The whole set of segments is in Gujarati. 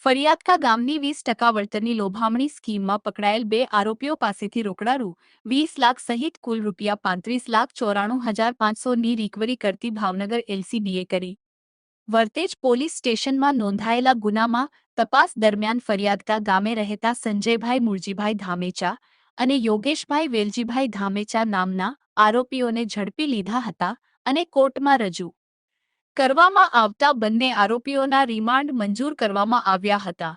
ફરિયાદકા ગામની 20% વળતરની લોભામણી સ્કીમમાં પકડાયેલ 2 આરોપીઓ પાસેથી રોકડા રૂ 20 લાખ સહિત કુલ રૂપિયા 35,94,500ની રિકવરી કરતી ભાવનગર એલસીબીએ કરી. વરતેજ પોલીસ સ્ટેશનમાં નોંધાયેલા ગુનામાં તપાસ દરમિયાન ફરિયાદકા ગામે રહેતા સંજયભાઈ મુરજીભાઈ ધામેચા અને યોગેશભાઈ વેલજીભાઈ ધામેચા નામના આરોપીઓને ઝડપી લીધા હતા અને કોર્ટમાં રજૂ કરવામાં આવતા બંને આરોપીઓના રિમાન્ડ મંજૂર કરવામાં આવ્યા હતા.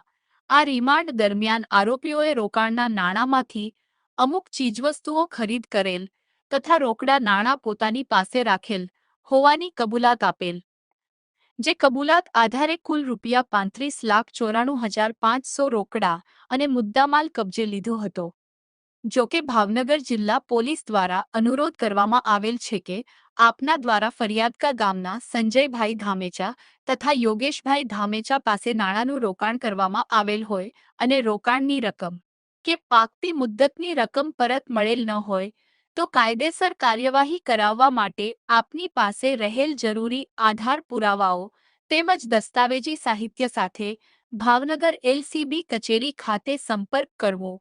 આ રિમાન્ડ દરમિયાન આરોપીઓએ રોકાણના નાણાંમાંથી અમુક ચીજવસ્તુઓ ખરીદ કરેલ તથા રોકડા નાણાં પોતાની પાસે રાખેલ હોવાની કબૂલાત આપેલ. જે કબૂલાત આધારે કુલ રૂપિયા 35,94,500 રોકડા અને મુદ્દામાલ કબજે લીધો હતો. જો કે ભાવનગર જિલ્લા પોલીસ દ્વારા અનુરોધ કરવામાં આવેલ છે કે આપના દ્વારા ફરિયાદકા ગામના સંજયભાઈ ધામેચા તથા યોગેશભાઈ ધામેચા પાસે નાણાંનું રોકાણ કરવામાં આવેલ હોય અને રોકાણની રકમ કે પાકતી મુદ્દતની રકમ પરત મળેલ ન હોય તો કાયદેસર કાર્યવાહી કરાવવા માટે આપની પાસે રહેલ જરૂરી આધાર પુરાવાઓ તેમજ દસ્તાવેજી સાહિત્ય સાથે ભાવનગર એલસીબી કચેરી ખાતે સંપર્ક કરવો.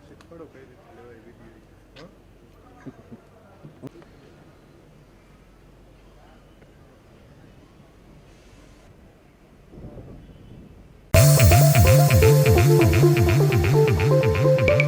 શીખવાડો કઈ રીતે લેવાય વિડીયો.